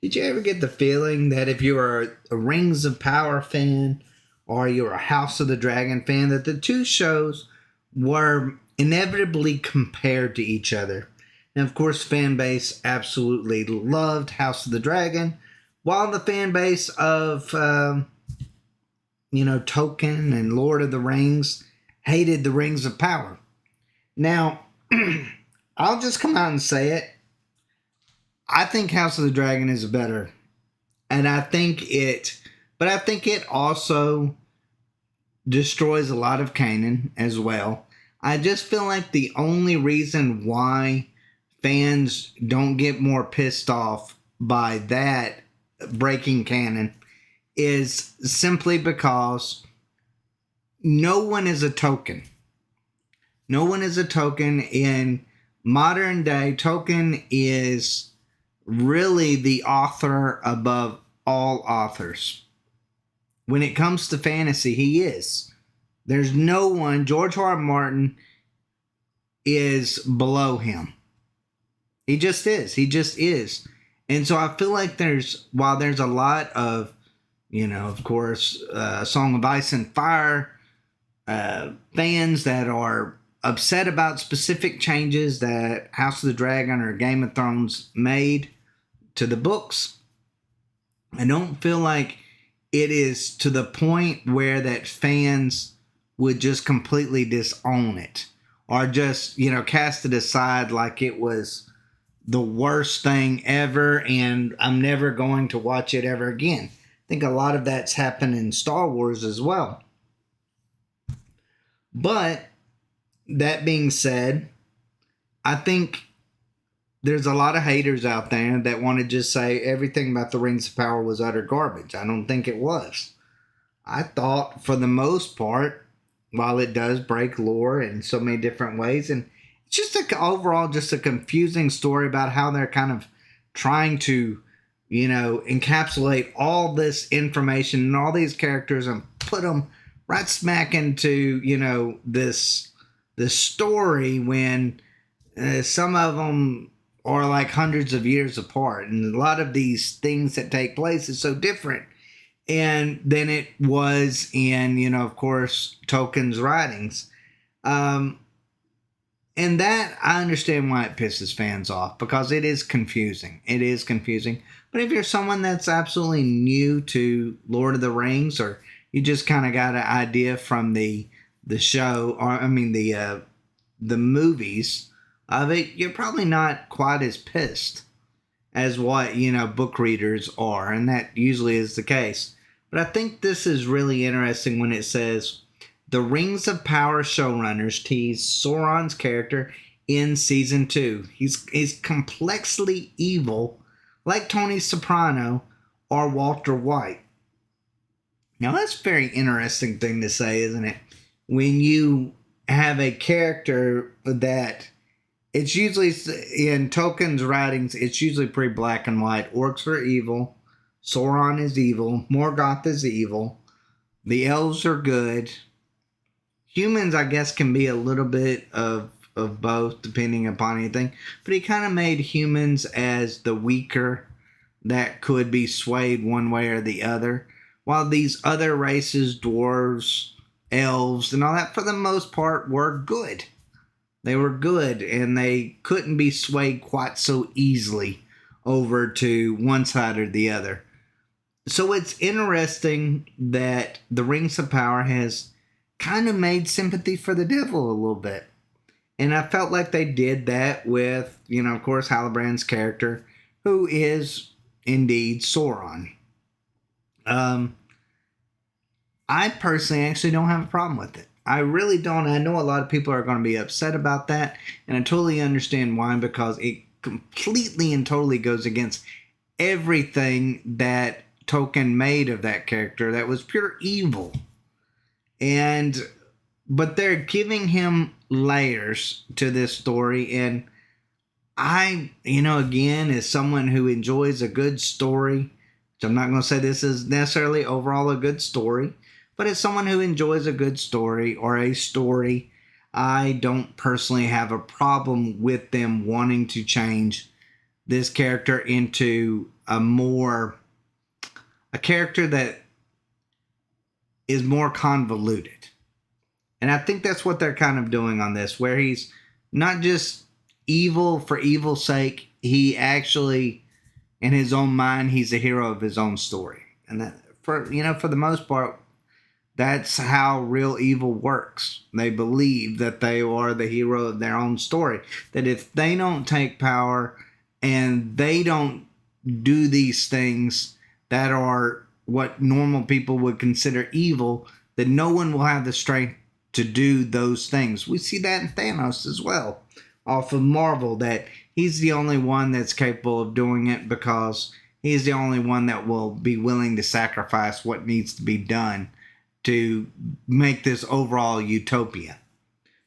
Did you ever get the feeling that if you were a Rings of Power fan or you're a House of the Dragon fan, that the two shows were inevitably compared to each other? And of course, fan base absolutely loved House of the Dragon, while the fan base of Tolkien and Lord of the Rings hated the Rings of Power. Now, I'll just come out and say it. I think House of the Dragon is better. And I think it also destroys a lot of canon as well. I just feel like the only reason why fans don't get more pissed off by that breaking canon is simply because no one is a Tolkien. No one is a Tolkien. In modern day, Tolkien is really the author above all authors. When it comes to fantasy, he is. There's no one. George R. R. Martin is below him. He just is. He just is. And so I feel like while there's a lot of, of course, Song of Ice and Fire fans that are upset about specific changes that House of the Dragon or Game of Thrones made to the books, I don't feel like it is to the point where that fans would just completely disown it or just, cast it aside like it was the worst thing ever and I'm never going to watch it ever again. I think a lot of that's happened in Star Wars as well. But that being said, I think there's a lot of haters out there that want to just say everything about the Rings of Power was utter garbage. I don't think it was. I thought, for the most part, while it does break lore in so many different ways, and it's just overall just a confusing story about how they're kind of trying to, encapsulate all this information and all these characters and put them right smack into, this story when some of them are like hundreds of years apart. And a lot of these things that take place is so different. And then it was in, of course, Tolkien's writings. And that, I understand why it pisses fans off, because it is confusing. It is confusing. But if you're someone that's absolutely new to Lord of the Rings, or you just kind of got an idea from the show, or the movies of it, you're probably not quite as pissed as what, book readers are. And that usually is the case. But I think this is really interesting when it says, the Rings of Power showrunners tease Sauron's character in season 2. He's complexly evil, like Tony Soprano or Walter White. Now, that's a very interesting thing to say, isn't it? When you have a character that, it's usually, in Tolkien's writings, it's usually pretty black and white. Orcs are evil. Sauron is evil. Morgoth is evil. The elves are good. Humans, I guess, can be a little bit of both, depending upon anything. But he kind of made humans as the weaker that could be swayed one way or the other. While these other races, dwarves, elves, and all that, for the most part, were good. They were good, and they couldn't be swayed quite so easily over to one side or the other. So it's interesting that the Rings of Power has kind of made sympathy for the devil a little bit. And I felt like they did that with, of course, Halbrand's character, who is indeed Sauron. I personally actually don't have a problem with it. I really don't. I know a lot of people are going to be upset about that, and I totally understand why, because it completely and totally goes against everything that Tolkien made of that character. That was pure evil. But they're giving him layers to this story, and I, again, as someone who enjoys a good story, which I'm not going to say this is necessarily overall a good story, but as someone who enjoys a good story or a story, I don't personally have a problem with them wanting to change this character into a character that is more convoluted. And I think that's what they're kind of doing on this, where he's not just evil for evil's sake. He actually, in his own mind, he's a hero of his own story. And that, for the most part, that's how real evil works. They believe that they are the hero of their own story. That if they don't take power and they don't do these things that are what normal people would consider evil, that no one will have the strength to do those things. We see that in Thanos as well, off of Marvel, that he's the only one that's capable of doing it because he's the only one that will be willing to sacrifice what needs to be done to make this overall utopia.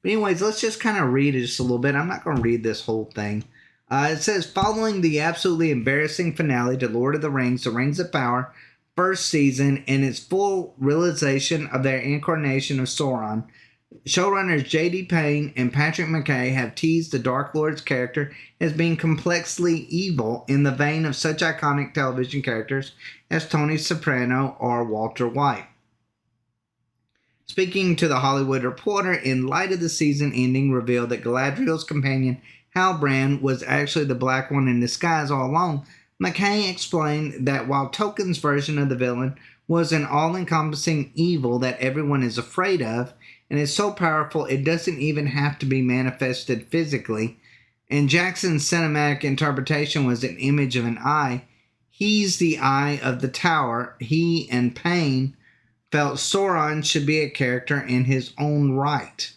But anyways, let's just kind of read it just a little bit. I'm not going to read this whole thing. It says, following the absolutely embarrassing finale to Lord of the Rings of Power, first season, and its full realization of their incarnation of Sauron, showrunners J.D. Payne and Patrick McKay have teased the Dark Lord's character as being complexly evil in the vein of such iconic television characters as Tony Soprano or Walter White. Speaking to The Hollywood Reporter, in light of the season ending reveal that Galadriel's companion Halbrand was actually the Black One in disguise all along, McKay explained that while Tolkien's version of the villain was an all-encompassing evil that everyone is afraid of, and is so powerful it doesn't even have to be manifested physically, and Jackson's cinematic interpretation was an image of an eye, he's the eye of the tower. He and Payne felt Sauron should be a character in his own right.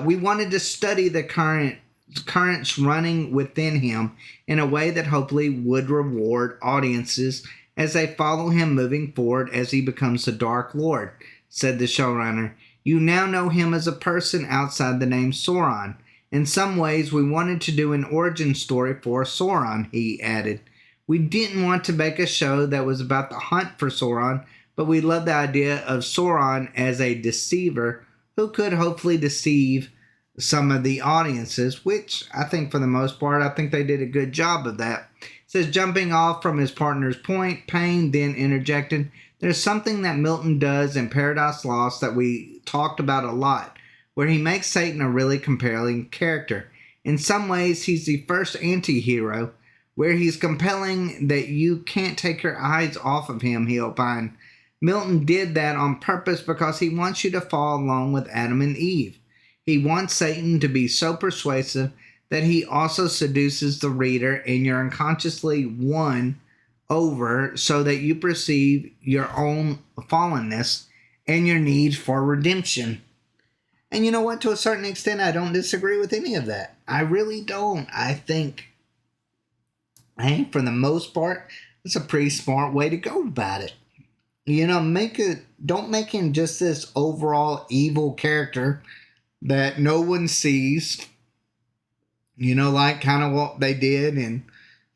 We wanted to study the currents running within him in a way that hopefully would reward audiences as they follow him moving forward as he becomes the Dark Lord, said the showrunner. You now know him as a person outside the name Sauron. In some ways, we wanted to do an origin story for Sauron, he added. We didn't want to make a show that was about the hunt for Sauron, but we love the idea of Sauron as a deceiver who could hopefully deceive some of the audiences, which I think for the most part, I think they did a good job of that. It says, jumping off from his partner's point, Payne then interjected, there's something that Milton does in Paradise Lost that we talked about a lot, where he makes Satan a really compelling character. In some ways, he's the first anti-hero, where he's compelling that you can't take your eyes off of him, he opined. Milton did that on purpose because he wants you to fall along with Adam and Eve. He wants Satan to be so persuasive that he also seduces the reader and you're unconsciously won over so that you perceive your own fallenness and your need for redemption. And you know what? To a certain extent, I don't disagree with any of that. I really don't. I think for the most part, it's a pretty smart way to go about it. Don't make him just this overall evil character that no one sees, like kind of what they did in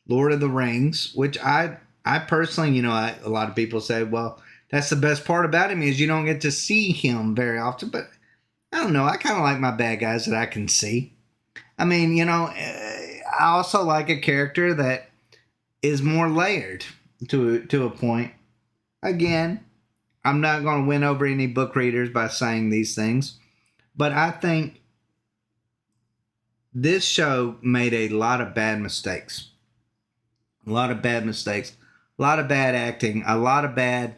Lord of the Rings, which I personally, a lot of people say, well, that's the best part about him is you don't get to see him very often, but I don't know. I kind of like my bad guys that I can see. I mean, I also like a character that is more layered to a point. Again, I'm not going to win over any book readers by saying these things, but I think this show made a lot of bad mistakes. A lot of bad mistakes. A lot of bad acting. A lot of bad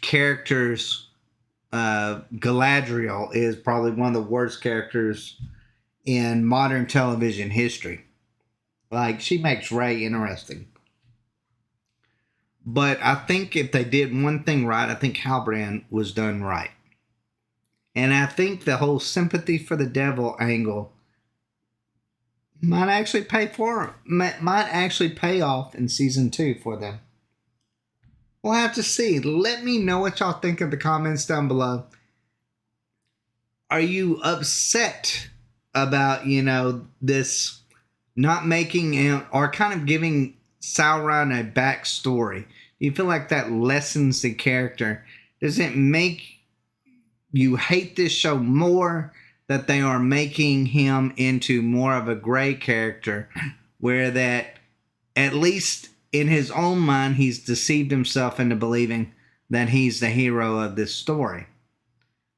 characters. Galadriel is probably one of the worst characters in modern television history. Like, she makes Rey interesting. But I think if they did one thing right, I think Halbrand was done right. And I think the whole sympathy for the devil angle might actually pay off in season 2 for them. We'll have to see. Let me know what y'all think in the comments down below. Are you upset about, this not making or kind of giving Sauron a backstory? Do you feel like that lessens the character? Does it make you hate this show more that they are making him into more of a gray character, where that at least in his own mind, he's deceived himself into believing that he's the hero of this story.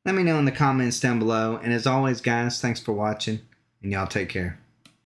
Let me know in the comments down below. And as always, guys, thanks for watching, and y'all take care.